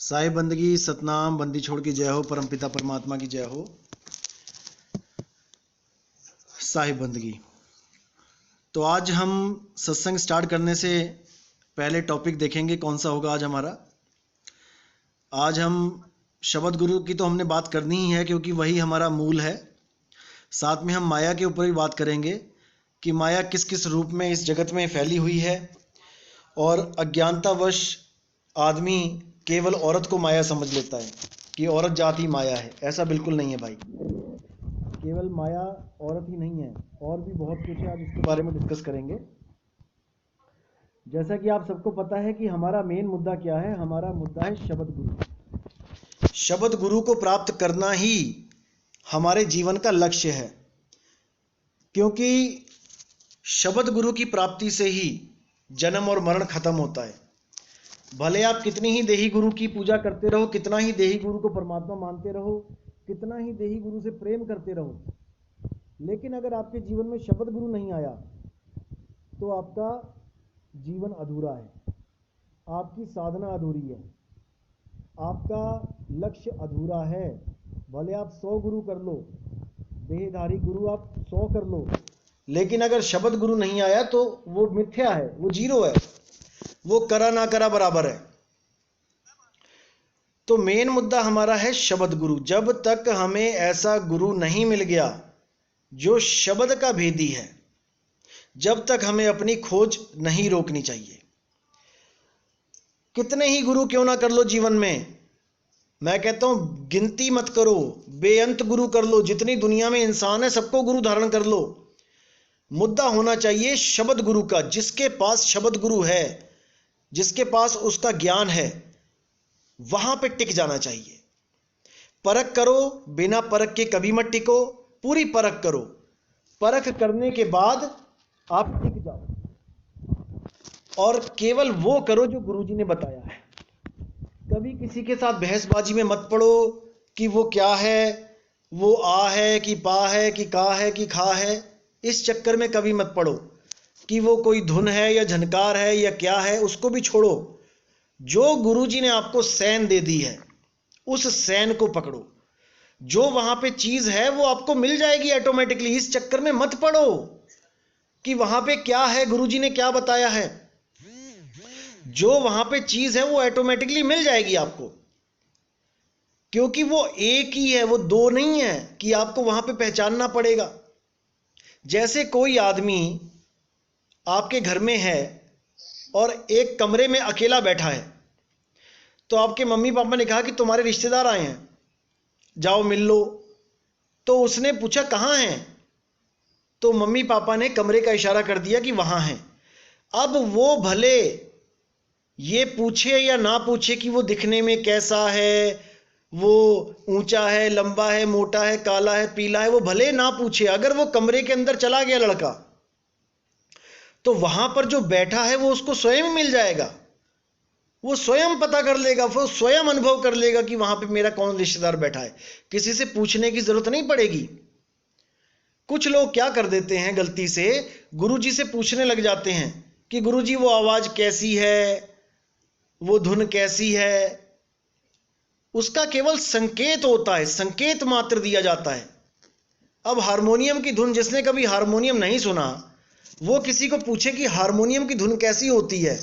साहिब बंदगी सतनाम बंदी छोड़ की जय हो, परमपिता परमात्मा की जय हो। साहिब बंदगी। तो आज हम सत्संग स्टार्ट करने से पहले टॉपिक देखेंगे कौन सा होगा आज हमारा। आज हम शब्द गुरु की तो हमने बात करनी ही है क्योंकि वही हमारा मूल है। साथ में हम माया के ऊपर भी बात करेंगे कि माया किस किस रूप में इस जगत में फैली हुई है और अज्ञानतावश आदमी केवल औरत को माया समझ लेता है कि औरत जात ही माया है। ऐसा बिल्कुल नहीं है भाई, केवल माया औरत ही नहीं है, और भी बहुत कुछ है। आज इसके बारे में डिस्कस करेंगे। जैसा कि आप सबको पता है कि हमारा मेन मुद्दा क्या है। हमारा मुद्दा है शब्द गुरु। शब्द गुरु को प्राप्त करना ही हमारे जीवन का लक्ष्य है, क्योंकि शब्द गुरु की प्राप्ति से ही जन्म और मरण खत्म होता है। भले आप कितनी ही देही गुरु की पूजा करते रहो, कितना ही देही गुरु को परमात्मा मानते रहो, कितना ही देही गुरु से प्रेम करते रहो, लेकिन अगर आपके जीवन में शब्द गुरु नहीं आया तो आपका जीवन अधूरा है, आपकी साधना अधूरी है, आपका लक्ष्य अधूरा है। भले आप 100 गुरु कर लो, देहधारी गुरु आप 100 कर लो, लेकिन अगर शब्द गुरु नहीं आया तो वो मिथ्या है, वो जीरो है, वो करा ना करा बराबर है। तो मेन मुद्दा हमारा है शब्द गुरु। जब तक हमें ऐसा गुरु नहीं मिल गया जो शब्द का भेदी है, जब तक हमें अपनी खोज नहीं रोकनी चाहिए। कितने ही गुरु क्यों ना कर लो जीवन में, मैं कहता हूं गिनती मत करो, बेअंत गुरु कर लो। जितनी दुनिया में इंसान है सबको गुरु धारण कर लो। मुद्दा होना चाहिए शब्द गुरु का। जिसके पास शब्द गुरु है, जिसके पास उसका ज्ञान है, वहां पे टिक जाना चाहिए। परख करो, बिना परख के कभी मत टिको। पूरी परख करो, परख करने के बाद आप टिक जाओ और केवल वो करो जो गुरुजी ने बताया है। कभी किसी के साथ बहसबाजी में मत पड़ो कि वो क्या है, वो आ है कि पा है कि का है कि खा है। इस चक्कर में कभी मत पड़ो कि वो कोई धुन है या झनकार है या क्या है, उसको भी छोड़ो। जो गुरुजी ने आपको सैन दे दी है उस सैन को पकड़ो। जो वहां पे चीज है वो आपको मिल जाएगी ऑटोमेटिकली। इस चक्कर में मत पड़ो कि वहां पे क्या है, गुरुजी ने क्या बताया है। जो वहां पे चीज है वो ऑटोमेटिकली मिल जाएगी आपको, क्योंकि वो एक ही है, वो दो नहीं है कि आपको वहां पे पहचानना पड़ेगा। जैसे कोई आदमी आपके घर में है और एक कमरे में अकेला बैठा है, तो आपके मम्मी पापा ने कहा कि तुम्हारे रिश्तेदार आए हैं, जाओ मिल लो। तो उसने पूछा कहाँ हैं, तो मम्मी पापा ने कमरे का इशारा कर दिया कि वहां हैं। अब वो भले ये पूछे या ना पूछे कि वो दिखने में कैसा है, वो ऊंचा है, लंबा है, मोटा है, काला है, पीला है, वो भले ना पूछे। अगर वो कमरे के अंदर चला गया लड़का, तो वहां पर जो बैठा है वो उसको स्वयं मिल जाएगा। वो स्वयं पता कर लेगा, वो स्वयं अनुभव कर लेगा कि वहां पे मेरा कौन रिश्तेदार बैठा है। किसी से पूछने की जरूरत नहीं पड़ेगी। कुछ लोग क्या कर देते हैं, गलती से गुरुजी से पूछने लग जाते हैं कि गुरुजी वो आवाज कैसी है, वो धुन कैसी है। उसका केवल संकेत होता है, संकेत मात्र दिया जाता है। अब हारमोनियम की धुन, जिसने कभी हारमोनियम नहीं सुना, वो किसी को पूछे कि हारमोनियम की धुन कैसी होती है,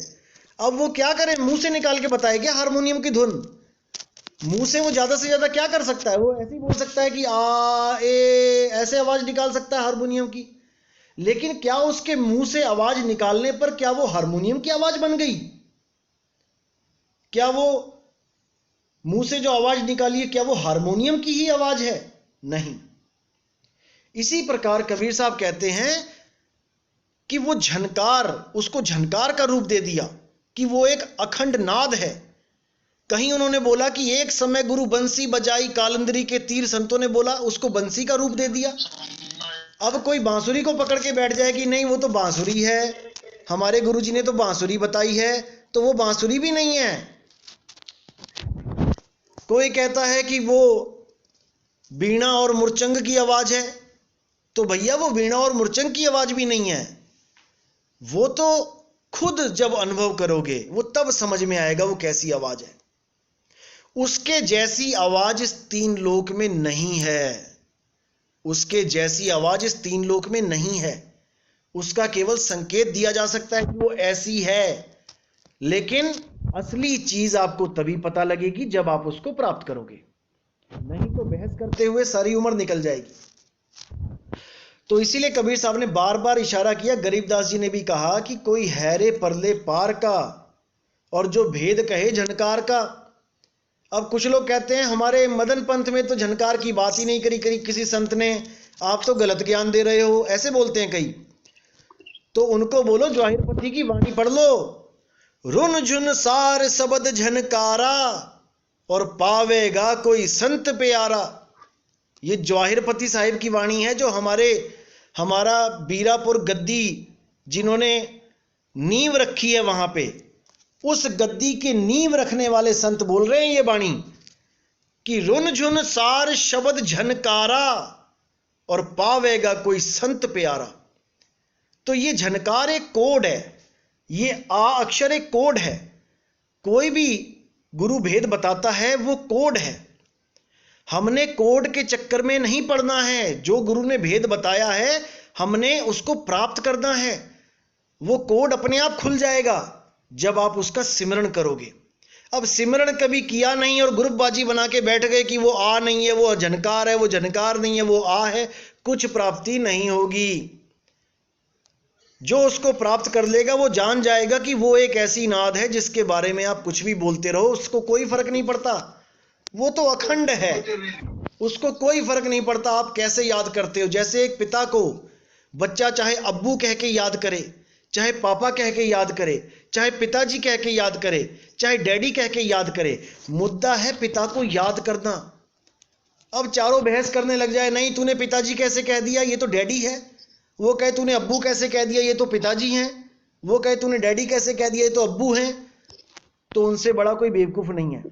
अब वो क्या करे, मुंह से निकाल के बताए क्या हारमोनियम की धुन? मुंह से वो ज्यादा से ज्यादा क्या कर सकता है? वो ऐसे ही बोल सकता है कि आ ए, ऐसे आवाज निकाल सकता है हारमोनियम की। लेकिन क्या उसके मुंह से आवाज निकालने पर क्या वो हारमोनियम की आवाज बन गई? क्या वो मुंह से जो आवाज निकाली है क्या वो हारमोनियम की ही आवाज है? नहीं। इसी प्रकार कबीर साहब कहते हैं कि वो झनकार, उसको झनकार का रूप दे दिया कि वो एक अखंड नाद है। कहीं उन्होंने बोला कि एक समय गुरु बंसी बजाई कालंदरी के तीर, संतों ने बोला, उसको बंसी का रूप दे दिया। अब कोई बांसुरी को पकड़ के बैठ जाए कि नहीं वो तो बांसुरी है, हमारे गुरुजी ने तो बांसुरी बताई है, तो वो बांसुरी भी नहीं है। कोई कहता है कि वो वीणा और मुरचंग की आवाज है, तो भैया वो वीणा और मुरचंग की आवाज भी नहीं है। वो तो खुद जब अनुभव करोगे वो तब समझ में आएगा वो कैसी आवाज है। उसके जैसी आवाज इस तीन लोक में नहीं है, उसके जैसी आवाज इस तीन लोक में नहीं है। उसका केवल संकेत दिया जा सकता है कि वो ऐसी है, लेकिन असली चीज आपको तभी पता लगेगी जब आप उसको प्राप्त करोगे, नहीं तो बहस करते हुए सारी उम्र निकल जाएगी। तो इसीलिए कबीर साहब ने बार बार इशारा किया, गरीबदास जी ने भी कहा कि कोई हैरे परले पार का और जो भेद कहे झनकार का। अब कुछ लोग कहते हैं हमारे मदन पंथ में तो झनकार की बात ही नहीं करी किसी संत ने, आप तो गलत ज्ञान दे रहे हो, ऐसे बोलते हैं कई। तो उनको बोलो जवाहिर पति की वाणी पढ़ लो, रुन झुन सार शब्द झनकारा और पावेगा कोई संत प्यारा। ये जवाहिर पति साहिब की वाणी है, जो हमारा बीरापुर गद्दी जिन्होंने नींव रखी है वहां पे, उस गद्दी की नींव रखने वाले संत बोल रहे हैं ये वाणी कि रुन झुन सार शब्द झनकारा और पावेगा कोई संत प्यारा। तो ये झनकार एक कोड है, ये आ अक्षर एक कोड है। कोई भी गुरु भेद बताता है वो कोड है, हमने कोड के चक्कर में नहीं पड़ना है। जो गुरु ने भेद बताया है हमने उसको प्राप्त करना है। वो कोड अपने आप खुल जाएगा जब आप उसका सिमरण करोगे। अब सिमरण कभी किया नहीं और ग्रुपबाजी बना के बैठ गए कि वो आ नहीं है, वो झनकार है, वो झनकार नहीं है, वो आ है, कुछ प्राप्ति नहीं होगी। जो उसको प्राप्त कर लेगा वो जान जाएगा कि वो एक ऐसी नाद है जिसके बारे में आप कुछ भी बोलते रहो, उसको कोई फर्क नहीं पड़ता, वो तो अखंड है, उसको कोई फर्क नहीं पड़ता आप कैसे याद करते हो। जैसे एक पिता को बच्चा चाहे अब्बू कह के याद करे, चाहे पापा कह के याद करे, चाहे पिताजी कह के याद करे, चाहे डैडी कह के याद करे, मुद्दा है पिता को याद करना। अब चारों बहस करने लग जाए, नहीं तूने पिताजी कैसे कह दिया, ये तो डैडी है, वो कहे तूने अब्बू कैसे कह दिया, ये तो पिताजी हैं, वो कहे तूने डैडी कैसे कह दिया, ये तो अब्बू हैं। तो उनसे बड़ा कोई बेवकूफ नहीं है।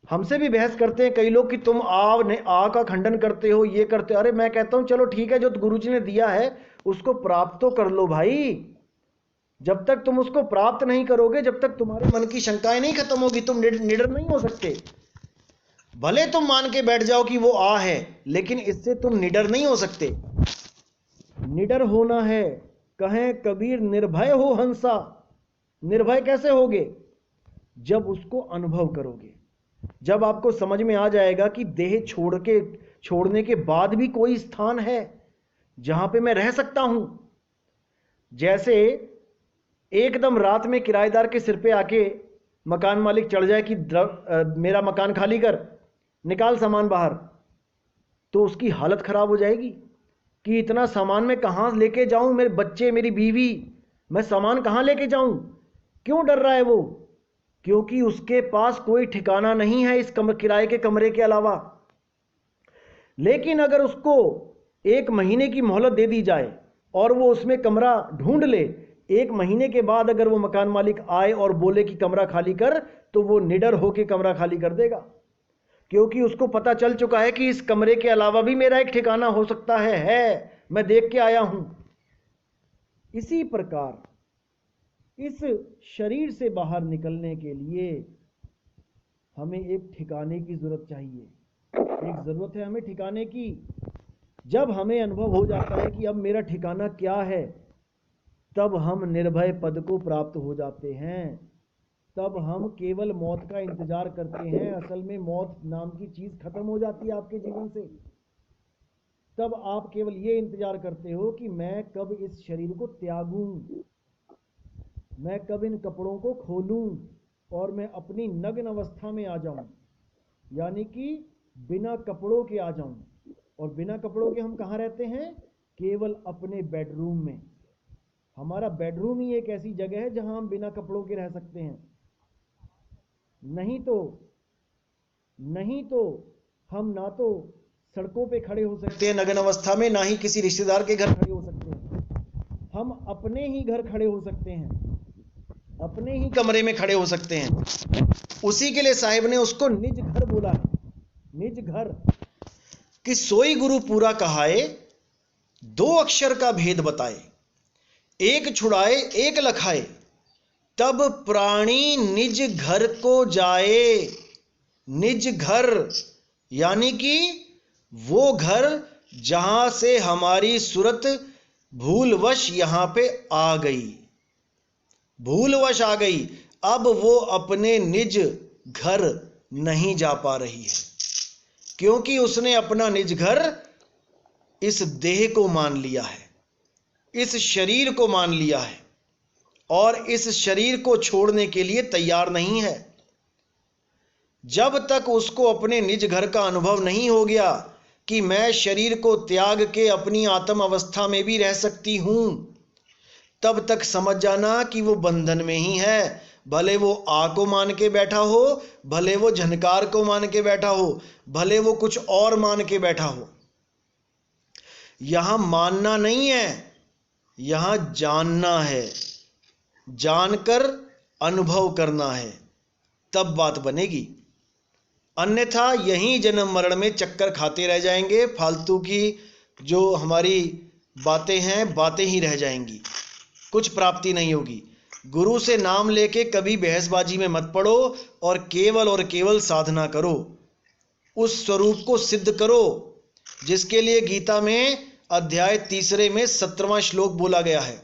हमसे भी बहस करते हैं कई लोग कि तुम आ का खंडन करते हो, ये करते हो। अरे मैं कहता हूं चलो ठीक है, जो गुरुजी ने दिया है उसको प्राप्त तो कर लो भाई। जब तक तुम उसको प्राप्त नहीं करोगे, जब तक तुम्हारे मन की शंकाएं नहीं खत्म होगी, तुम निडर नहीं हो सकते। भले तुम मान के बैठ जाओ कि वो आ है, लेकिन इससे तुम निडर नहीं हो सकते। निडर होना है, कहें कबीर निर्भय हो हंसा। निर्भय कैसे होगे, जब उसको अनुभव करोगे, जब आपको समझ में आ जाएगा कि देह छोड़ने के बाद भी कोई स्थान है जहां पे मैं रह सकता हूं। जैसे एकदम रात में किराएदार के सिर पे आके मकान मालिक चढ़ जाए कि मेरा मकान खाली कर, निकाल सामान बाहर, तो उसकी हालत खराब हो जाएगी कि इतना सामान मैं कहां लेके जाऊं, मेरे बच्चे, मेरी बीवी, मैं सामान कहां लेके जाऊं। क्यों डर रहा है वो, क्योंकि उसके पास कोई ठिकाना नहीं है इस किराए के कमरे के अलावा। लेकिन अगर उसको 1 महीने की मोहलत दे दी जाए और वो उसमें कमरा ढूंढ ले, 1 महीने के बाद अगर वो मकान मालिक आए और बोले कि कमरा खाली कर, तो वो निडर होकर कमरा खाली कर देगा, क्योंकि उसको पता चल चुका है कि इस कमरे के अलावा भी मेरा एक ठिकाना हो सकता है, मैं देख के आया हूं। इसी प्रकार इस शरीर से बाहर निकलने के लिए हमें एक ठिकाने की जरूरत चाहिए, एक जरूरत है हमें ठिकाने की। जब हमें अनुभव हो जाता है कि अब मेरा ठिकाना क्या है, तब हम निर्भय पद को प्राप्त हो जाते हैं। तब हम केवल मौत का इंतजार करते हैं। असल में मौत नाम की चीज खत्म हो जाती है आपके जीवन से। तब आप केवल ये इंतजार करते हो कि मैं कब इस शरीर को त्यागूं, मैं कब इन कपड़ों को खोलूं और मैं अपनी नग्न अवस्था में आ जाऊं, यानी कि बिना कपड़ों के आ जाऊं। और बिना कपड़ों के हम कहाँ रहते हैं, केवल अपने बेडरूम में। हमारा बेडरूम ही एक ऐसी जगह है जहां हम बिना कपड़ों के रह सकते हैं। नहीं तो हम ना तो सड़कों पे खड़े हो सकते हैं नग्न अवस्था में, ना ही किसी रिश्तेदार के घर खड़े हो सकते हैं। हम अपने ही घर खड़े हो सकते हैं, अपने ही कमरे में खड़े हो सकते हैं। उसी के लिए साहिब ने उसको निज घर बोला है, निज घर। कि सोई गुरु पूरा कहाए, 2 अक्षर का भेद बताए, एक छुड़ाए एक लखाए, तब प्राणी निज घर को जाए। निज घर, यानी कि वो घर जहां से हमारी सूरत भूलवश यहां पे आ गई, भूलवश आ गई। अब वो अपने निज घर नहीं जा पा रही है, क्योंकि उसने अपना निज घर इस देह को मान लिया है, इस शरीर को मान लिया है, और इस शरीर को छोड़ने के लिए तैयार नहीं है। जब तक उसको अपने निज घर का अनुभव नहीं हो गया कि मैं शरीर को त्याग के अपनी आत्म अवस्था में भी रह सकती हूं, तब तक समझ जाना कि वो बंधन में ही है। भले वो आ को मान के बैठा हो, भले वो झनकार को मान के बैठा हो, भले वो कुछ और मान के बैठा हो। यहां मानना नहीं है, यहां जानना है, जानकर अनुभव करना है, तब बात बनेगी। अन्यथा यहीं जन्म मरण में चक्कर खाते रह जाएंगे। फालतू की जो हमारी बातें हैं, बातें ही रह जाएंगी, कुछ प्राप्ति नहीं होगी। गुरु से नाम लेके कभी बहसबाजी में मत पड़ो और केवल साधना करो, उस स्वरूप को सिद्ध करो जिसके लिए गीता में अध्याय 3 में 17वां श्लोक बोला गया है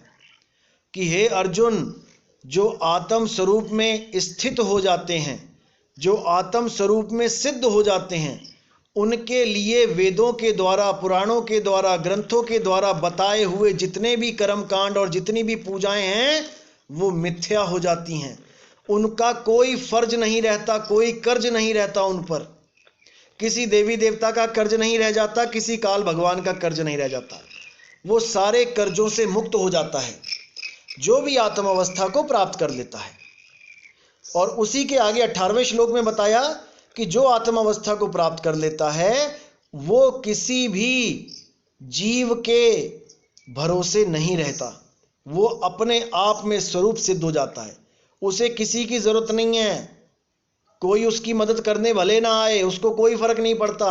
कि हे अर्जुन, जो आत्म स्वरूप में स्थित हो जाते हैं, जो आत्म स्वरूप में सिद्ध हो जाते हैं, उनके लिए वेदों के द्वारा, पुराणों के द्वारा, ग्रंथों के द्वारा बताए हुए जितने भी कर्म कांड और जितनी भी पूजाएं हैं वो मिथ्या हो जाती हैं। उनका कोई फर्ज नहीं रहता, कोई कर्ज नहीं रहता उन पर। किसी देवी देवता का कर्ज नहीं रह जाता, किसी काल भगवान का कर्ज नहीं रह जाता। वो सारे कर्जों से मुक्त हो जाता है जो भी आत्म अवस्था को प्राप्त कर लेता है। और उसी के आगे 18वें श्लोक में बताया कि जो आत्म अवस्था को प्राप्त कर लेता है वो किसी भी जीव के भरोसे नहीं रहता, वो अपने आप में स्वरूप सिद्ध हो जाता है। उसे किसी की जरूरत नहीं है, कोई उसकी मदद करने भले ना आए, उसको कोई फर्क नहीं पड़ता।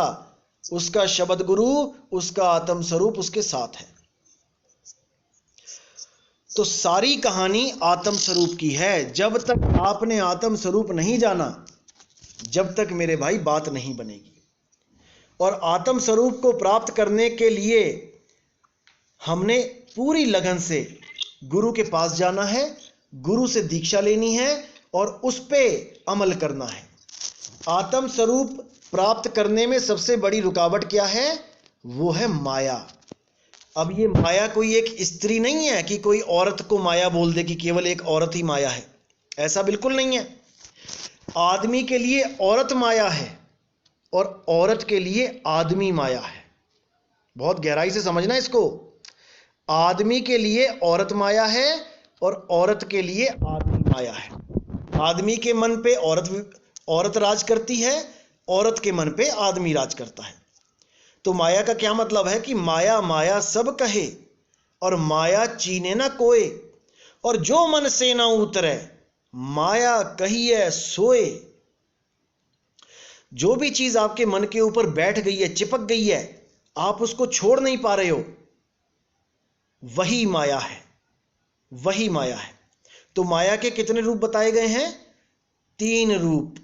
उसका शब्द गुरु, उसका आत्म स्वरूप उसके साथ है। तो सारी कहानी आत्म स्वरूप की है। जब तक आपने आत्म स्वरूप नहीं जाना, जब तक मेरे भाई बात नहीं बनेगी। और आत्म स्वरूप को प्राप्त करने के लिए हमने पूरी लगन से गुरु के पास जाना है, गुरु से दीक्षा लेनी है और उस पे अमल करना है। आत्म स्वरूप प्राप्त करने में सबसे बड़ी रुकावट क्या है? वो है माया। अब ये माया कोई एक स्त्री नहीं है कि कोई औरत को माया बोल दे कि केवल एक औरत ही माया है, ऐसा बिल्कुल नहीं है। आदमी के लिए औरत माया है और औरत के लिए आदमी माया है। बहुत गहराई से समझना इसको। आदमी के लिए औरत माया है और औरत के लिए आदमी माया है। आदमी के मन पे औरत राज करती है, औरत के मन पे आदमी राज करता है। तो माया का क्या मतलब है कि माया माया सब कहे और माया चीने ना कोय, और जो मन से ना उतरे माया कहिए सोए। जो भी चीज आपके मन के ऊपर बैठ गई है, चिपक गई है, आप उसको छोड़ नहीं पा रहे हो, वही माया है, वही माया है। तो माया के कितने रूप बताए गए हैं? 3 रूप।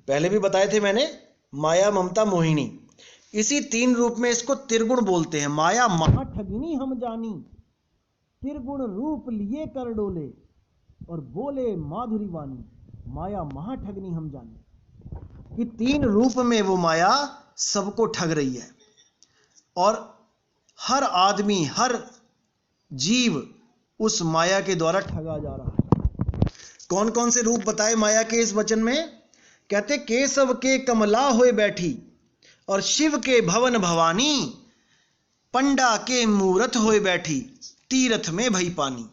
पहले भी बताए थे मैंने, माया, ममता, मोहिनी। इसी 3 रूप में इसको त्रिगुण बोलते हैं। माया महाठगिनी हम जानी, त्रिगुण रूप लिए कर डोले, और बोले माधुरी वाणी, माया महाठगनी हम जानी। कि 3 रूप में वो माया सबको ठग रही है और हर आदमी, हर जीव उस माया के द्वारा ठगा जा रहा है। कौन कौन से रूप बताए माया के इस वचन में? कहते केशव के कमला होए बैठी, और शिव के भवन भवानी, पंडा के मूरत होए बैठी, तीरथ में भई पानी।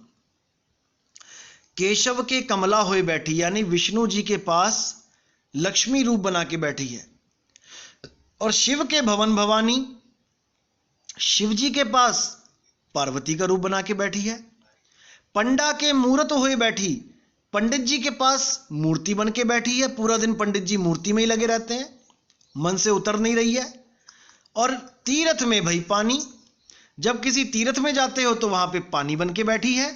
केशव के कमला होए बैठी यानी विष्णु जी के पास लक्ष्मी रूप बना के बैठी है, और शिव के भवन भवानी, शिव जी के पास पार्वती का रूप बना के बैठी है। पंडा के मूरत होए बैठी, पंडित जी के पास मूर्ति बन के बैठी है। पूरा दिन पंडित जी मूर्ति में ही लगे रहते हैं, मन से उतर नहीं रही है। और तीरथ में भई पानी, जब किसी तीर्थ में जाते हो तो वहां पे पानी बन के बैठी है।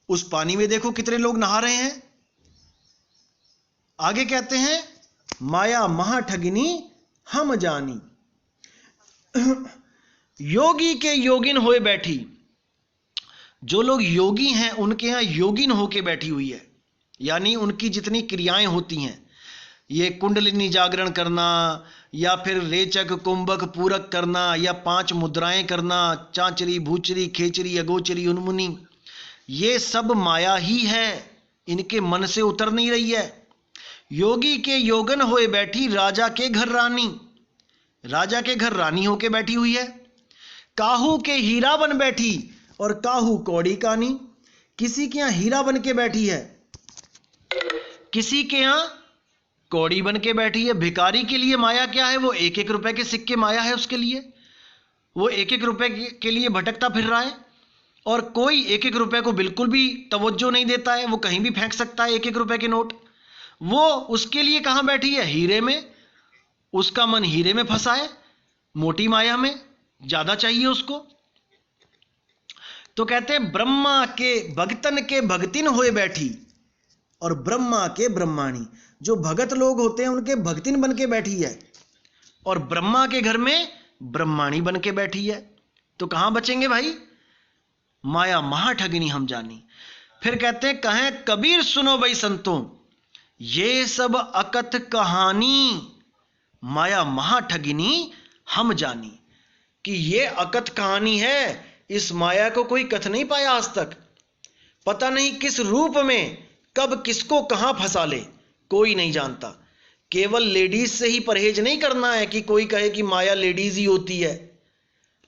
उस पानी में देखो कितने लोग नहा रहे हैं, आगे कहते हैं माया महाठगिनी हम जानी। योगी के योगिन होए बैठी, जो लोग योगी हैं उनके यहां योगिन होके बैठी हुई है, यानी उनकी जितनी क्रियाएं होती हैं, ये कुंडलिनी जागरण करना या फिर रेचक कुंभक पूरक करना या 5 मुद्राएं करना, चांचरी भूचरी खेचरी अगोचरी उन्मुनी, ये सब माया ही है, इनके मन से उतर नहीं रही है। योगी के योगन होए बैठी राजा के घर रानी, राजा के घर रानी होके बैठी हुई है। काहू के हीरा बन बैठी और काहू कौड़ी कानी, किसी के यहां हीरा बन के बैठी है, किसी के यहां कौड़ी बन के बैठी है। भिखारी के लिए माया क्या है? वो 1-1 रुपए के सिक्के माया है उसके लिए, वो 1-1 रुपए के लिए भटकता फिर रहा है। और कोई 1-1 रुपए को बिल्कुल भी तवज्जो नहीं देता है, वो कहीं भी फेंक सकता है 1-1 रुपए के नोट। वो उसके लिए कहां बैठी है? हीरे में, उसका मन हीरे में फंसा है, मोटी माया में, ज्यादा चाहिए उसको। तो कहते हैं ब्रह्मा के भगतन के भगतिन होए बैठी और ब्रह्मा के ब्रह्माणी, जो भगत लोग होते हैं उनके भगतिन बन के बैठी है और ब्रह्मा के घर में ब्रह्माणी बन के बैठी है। तो कहां बचेंगे भाई? माया महाठगिनी हम जानी। फिर कहते हैं कहें कबीर सुनो भाई संतों, ये सब अकथ कहानी माया महाठगिनी हम जानी, कि ये अकथ कहानी है, इस माया को कोई कथ नहीं पाया आज तक। पता नहीं किस रूप में कब किसको कहां फंसा ले, कोई नहीं जानता। केवल लेडीज से ही परहेज नहीं करना है कि कोई कहे कि माया लेडीज ही होती है।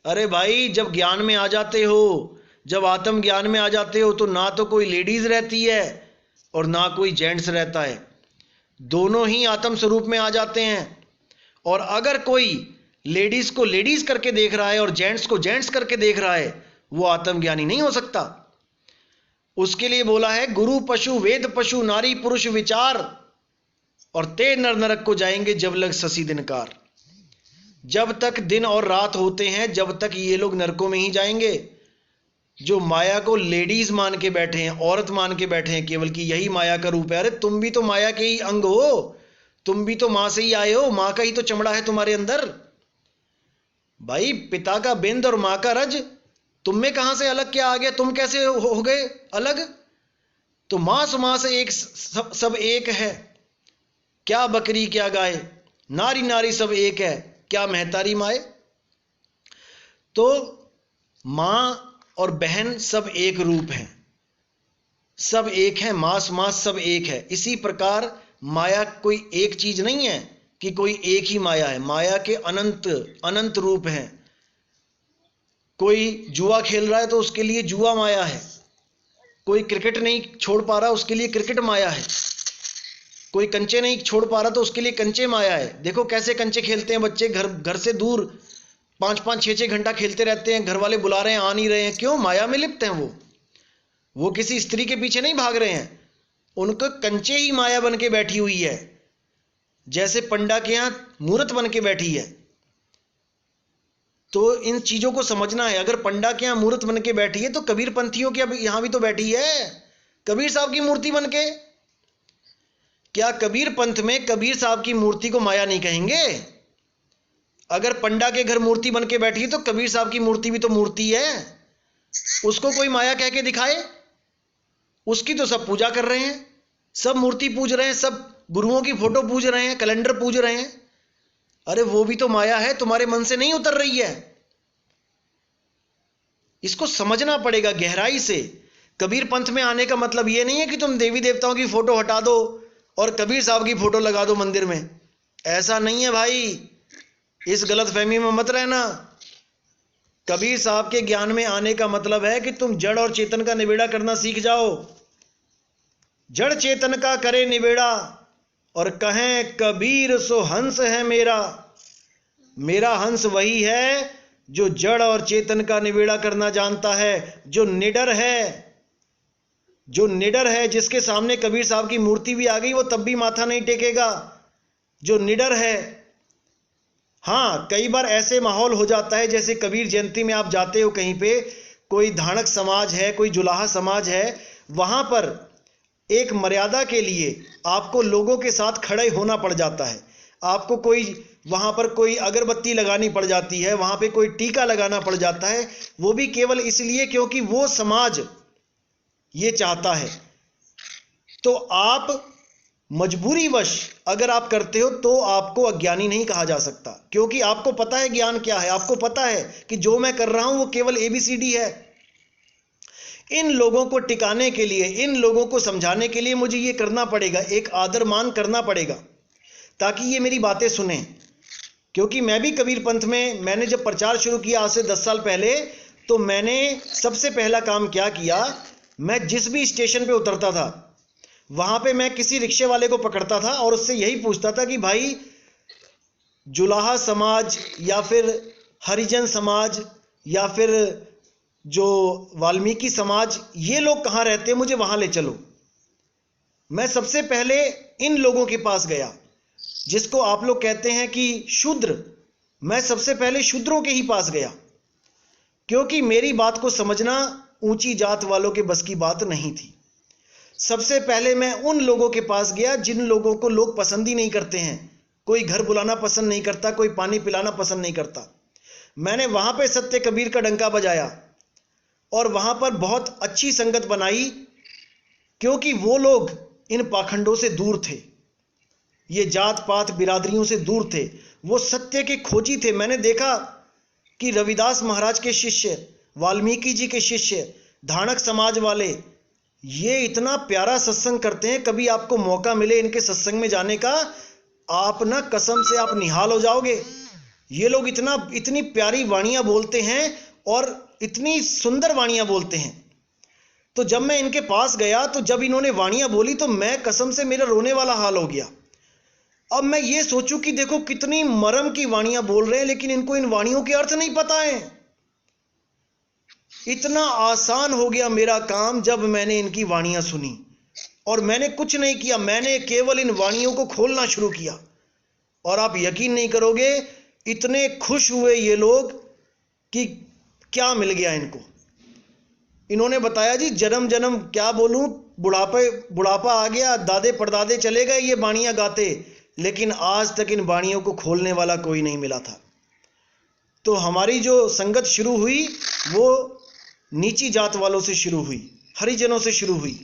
अरे भाई, जब ज्ञान में आ जाते हो, जब आत्म ज्ञान में आ जाते हो, तो ना तो कोई लेडीज रहती है और ना कोई जेंट्स रहता है, दोनों ही आत्म स्वरूप में आ जाते हैं। और अगर कोई लेडीज को लेडीज करके देख रहा है और जेंट्स को जेंट्स करके देख रहा है, वो आत्मज्ञानी नहीं हो सकता। उसके लिए बोला है गुरु पशु वेद पशु नारी पुरुष विचार, और ते नर नरक को जाएंगे जब लग ससी दिनकार। जब तक दिन और रात होते हैं, जब तक ये लोग नरकों में ही जाएंगे। जो माया को लेडीज मान के बैठे हैं, औरत मान के बैठे हैं केवल कि यही माया का रूप है। अरे तुम भी तो माया के ही अंग हो, तुम भी तो मां से ही आए हो, मां का ही तो चमड़ा है तुम्हारे अंदर। भाई, पिता का बिंद और मां का रज, तुम में कहां से अलग क्या आ गया? तुम कैसे हो गए अलग? तो मांस मांस एक सब एक है, क्या बकरी क्या गाय, नारी नारी सब एक है, क्या महतारी माए। तो मां और बहन सब एक रूप है, सब एक है, मांस मांस सब एक है। इसी प्रकार माया कोई एक चीज नहीं है कि कोई एक ही माया है। माया के अनंत अनंत रूप हैं। कोई जुआ खेल रहा है तो उसके लिए जुआ माया है, कोई क्रिकेट नहीं छोड़ पा रहा उसके लिए क्रिकेट माया है, कोई कंचे नहीं छोड़ पा रहा तो उसके लिए कंचे माया है। देखो कैसे कंचे खेलते हैं बच्चे, घर से दूर 5-5 6-6 घंटा खेलते रहते हैं, घर वाले बुला रहे हैं आ नहीं रहे हैं, क्यों? माया में लिप्त हैं वो किसी स्त्री के पीछे नहीं भाग रहे हैं, उनको कंचे ही माया बन के बैठी हुई है, जैसे पंडा के यहां मूर्त बन के बैठी है। तो इन चीजों को समझना है। अगर पंडा के यहां मूर्त बन के बैठी है तो कबीर पंथियों के अब यहां भी तो बैठी है, कबीर साहब की मूर्ति बन के। क्या कबीर पंथ में कबीर साहब की मूर्ति को माया नहीं कहेंगे? अगर पंडा के घर मूर्ति बन के बैठी है तो कबीर साहब की मूर्ति भी तो मूर्ति है, उसको कोई माया कह के दिखाए? उसकी तो सब पूजा कर रहे हैं, सब मूर्ति पूज रहे हैं, सब गुरुओं की फोटो पूज रहे हैं, कैलेंडर पूज रहे हैं। अरे वो भी तो माया है, तुम्हारे मन से नहीं उतर रही है। इसको समझना पड़ेगा गहराई से। कबीर पंथ में आने का मतलब यह नहीं है कि तुम देवी देवताओं की फोटो हटा दो और कबीर साहब की फोटो लगा दो मंदिर में, ऐसा नहीं है भाई, इस गलतफहमी में मत रहना। कबीर साहब के ज्ञान में आने का मतलब है कि तुम जड़ और चेतन का निबेड़ा करना सीख जाओ। जड़ चेतन का करे निबेड़ा और कहें कबीर सो हंस है मेरा। मेरा हंस वही है जो जड़ और चेतन का निबेड़ा करना जानता है, जो निडर है, जो निडर है, जिसके सामने कबीर साहब की मूर्ति भी आ गई वो तब भी माथा नहीं टेकेगा, जो निडर है। हाँ, कई बार ऐसे माहौल हो जाता है, जैसे कबीर जयंती में आप जाते हो कहीं पे, कोई धानक समाज है, कोई जुलाहा समाज है, वहां पर एक मर्यादा के लिए आपको लोगों के साथ खड़े होना पड़ जाता है। आपको कोई वहां पर कोई अगरबत्ती लगानी पड़ जाती है, वहां पे कोई टीका लगाना पड़ जाता है, वो भी केवल इसलिए क्योंकि वो समाज ये चाहता है। तो आप मजबूरीवश अगर आप करते हो तो आपको अज्ञानी नहीं कहा जा सकता, क्योंकि आपको पता है ज्ञान क्या है। आपको पता है कि जो मैं कर रहा हूं वो केवल ABCD है। इन लोगों को टिकाने के लिए, इन लोगों को समझाने के लिए मुझे ये करना पड़ेगा, एक आदर मान करना पड़ेगा, ताकि ये मेरी बातें सुने। क्योंकि मैं भी कबीर पंथ में, मैंने जब प्रचार शुरू किया आज से 10 साल पहले, तो मैंने सबसे पहला काम क्या किया, मैं जिस भी स्टेशन पे उतरता था वहां पे मैं किसी रिक्शे वाले को पकड़ता था और उससे यही पूछता था कि भाई जुलाहा समाज या फिर हरिजन समाज या फिर जो वाल्मीकि समाज, ये लोग कहाँ रहते हैं, मुझे वहां ले चलो। मैं सबसे पहले इन लोगों के पास गया, जिसको आप लोग कहते हैं कि शूद्र। मैं सबसे पहले शूद्रों के ही पास गया, क्योंकि मेरी बात को समझना ऊंची जात वालों के बस की बात नहीं थी। सबसे पहले मैं उन लोगों के पास गया जिन लोगों को लोग पसंद ही नहीं करते हैं। कोई घर बुलाना पसंद नहीं करता, कोई पानी पिलाना पसंद नहीं करता। मैंने वहां पे सत्य कबीर का डंका बजाया और वहां पर बहुत अच्छी संगत बनाई, क्योंकि वो लोग इन पाखंडों से दूर थे, ये जात पात बिरादरियों से दूर थे, वो सत्य के खोजी थे। मैंने देखा कि रविदास महाराज के शिष्य, वाल्मीकि जी के शिष्य, धानक समाज वाले, ये इतना प्यारा सत्संग करते हैं। कभी आपको मौका मिले इनके सत्संग में जाने का, आप ना कसम से आप निहाल हो जाओगे। ये लोग इतनी प्यारी वाणियां बोलते हैं और इतनी सुंदर वाणियां बोलते हैं। तो जब मैं इनके पास गया तो जब इन्होंने वाणियां बोली तो मैं कसम से मेरा रोने वाला हाल हो गया। अब मैं ये सोचूं कि देखो कितनी मरम की वाणियां बोल रहे हैं, लेकिन इनको इन वाणियों के अर्थ नहीं पता है। इतना आसान हो गया मेरा काम जब मैंने इनकी वाणियां सुनी, और मैंने कुछ नहीं किया, मैंने केवल इन वाणियों को खोलना शुरू किया। और आप यकीन नहीं करोगे, इतने खुश हुए ये लोग कि क्या मिल गया इनको। इन्होंने बताया जी जन्म जन्म क्या बोलूं, बुढ़ापा आ गया, दादे परदादे चले गए ये वाणियां गाते, लेकिन आज तक इन वाणियों को खोलने वाला कोई नहीं मिला था। तो हमारी जो संगत शुरू हुई वो नीची जात वालों से शुरू हुई, हरिजनों से शुरू हुई।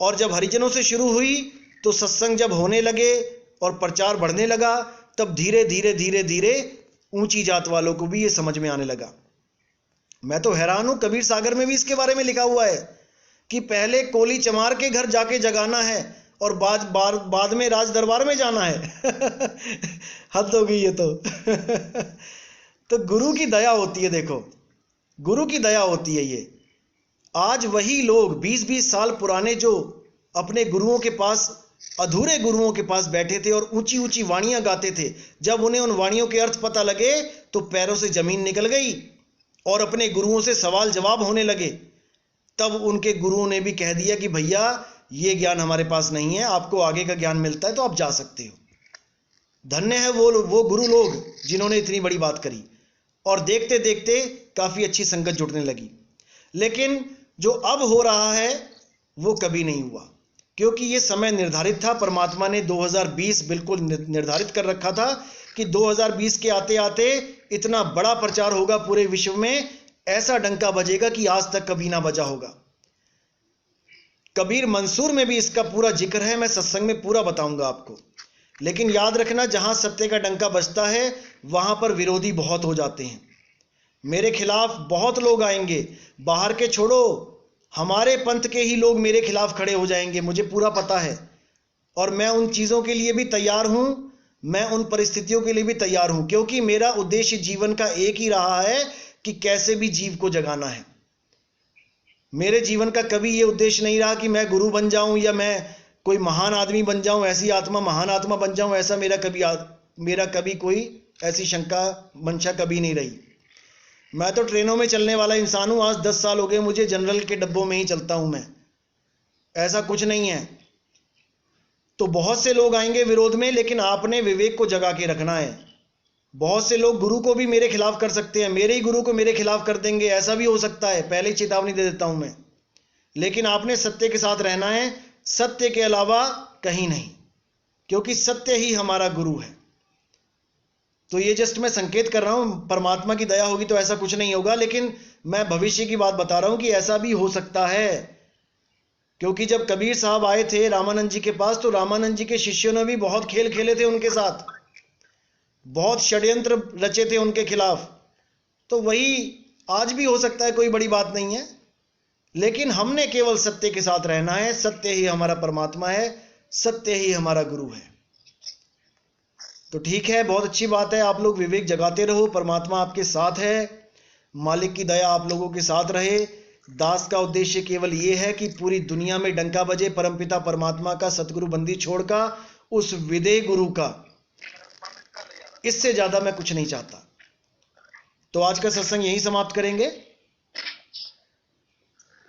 और जब हरिजनों से शुरू हुई तो सत्संग जब होने लगे और प्रचार बढ़ने लगा, तब धीरे धीरे धीरे धीरे ऊंची जात वालों को भी ये समझ में आने लगा। मैं तो हैरान हूं, कबीर सागर में भी इसके बारे में लिखा हुआ है कि पहले कोली चमार के घर जाके जगाना है और बाद में राज दरबार में जाना है। हद हो गई ये तो। तो गुरु की दया होती है, देखो गुरु की दया होती है। ये आज वही लोग 20-20 साल पुराने जो अपने गुरुओं के पास, अधूरे गुरुओं के पास बैठे थे और ऊंची ऊंची वाणियां गाते थे, जब उन्हें उन वाणियों के अर्थ पता लगे तो पैरों से जमीन निकल गई और अपने गुरुओं से सवाल जवाब होने लगे। तब उनके गुरुओं ने भी कह दिया कि भैया ये ज्ञान हमारे पास नहीं है, आपको आगे का ज्ञान मिलता है तो आप जा सकते हो। धन्य है वो गुरु लोग जिन्होंने इतनी बड़ी बात करी। और देखते देखते काफी अच्छी संगत जुड़ने लगी। लेकिन जो अब हो रहा है वो कभी नहीं हुआ, क्योंकि ये समय निर्धारित था। परमात्मा ने 2020 बिल्कुल निर्धारित कर रखा था कि 2020 के आते आते इतना बड़ा प्रचार होगा पूरे विश्व में, ऐसा डंका बजेगा कि आज तक कभी ना बजा होगा। कबीर मंसूर में भी इसका पूरा जिक्र है, मैं सत्संग में पूरा बताऊंगा आपको। लेकिन याद रखना, जहां सत्य का डंका बजता है वहां पर विरोधी बहुत हो जाते हैं। मेरे खिलाफ बहुत लोग आएंगे, बाहर के छोड़ो, हमारे पंथ के ही लोग मेरे खिलाफ खड़े हो जाएंगे, मुझे पूरा पता है। और मैं उन चीजों के लिए भी तैयार हूं, मैं उन परिस्थितियों के लिए भी तैयार हूं, क्योंकि मेरा उद्देश्य जीवन का एक ही रहा है कि कैसे भी जीव को जगाना है। मेरे जीवन का कभी यह उद्देश्य नहीं रहा कि मैं गुरु बन जाऊं या मैं कोई महान आदमी बन जाऊं, ऐसी आत्मा, महान आत्मा बन जाऊं, ऐसा मेरा कभी कोई ऐसी शंका मंशा कभी नहीं रही। मैं तो ट्रेनों में चलने वाला इंसान हूं। आज 10 साल हो गए मुझे, जनरल के डब्बों में ही चलता हूं मैं, ऐसा कुछ नहीं है। तो बहुत से लोग आएंगे विरोध में, लेकिन आपने विवेक को जगा के रखना है। बहुत से लोग गुरु को भी मेरे खिलाफ कर सकते हैं, मेरे ही गुरु को मेरे खिलाफ कर देंगे, ऐसा भी हो सकता है, पहले ही चेतावनी दे देता हूं मैं। लेकिन आपने सत्य के साथ रहना है, सत्य के अलावा कहीं नहीं, क्योंकि सत्य ही हमारा गुरु है। तो ये जस्ट मैं संकेत कर रहा हूं, परमात्मा की दया होगी तो ऐसा कुछ नहीं होगा, लेकिन मैं भविष्य की बात बता रहा हूं कि ऐसा भी हो सकता है। क्योंकि जब कबीर साहब आए थे रामानंद जी के पास, तो रामानंद जी के शिष्यों ने भी बहुत खेल खेले थे उनके साथ, बहुत षड्यंत्र रचे थे उनके खिलाफ। तो वही आज भी हो सकता है, कोई बड़ी बात नहीं है, लेकिन हमने केवल सत्य के साथ रहना है। सत्य ही हमारा परमात्मा है, सत्य ही हमारा गुरु है। तो ठीक है, बहुत अच्छी बात है, आप लोग विवेक जगाते रहो, परमात्मा आपके साथ है, मालिक की दया आप लोगों के साथ रहे। दास का उद्देश्य केवल ये है कि पूरी दुनिया में डंका बजे परमपिता परमात्मा का, सतगुरु बंदी छोड़ का, उस विदेह गुरु का। इससे ज्यादा मैं कुछ नहीं चाहता। तो आज का सत्संग यहीं समाप्त करेंगे।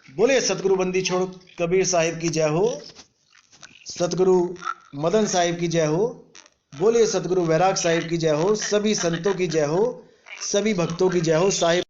बोले सतगुरु बंदी छोड़ कबीर साहिब की जय हो, सतगुरु मदन साहिब की जय हो, बोले सतगुरु वैराग साहिब की जय हो, सभी संतों की जय हो, सभी भक्तों की जय हो। साहिब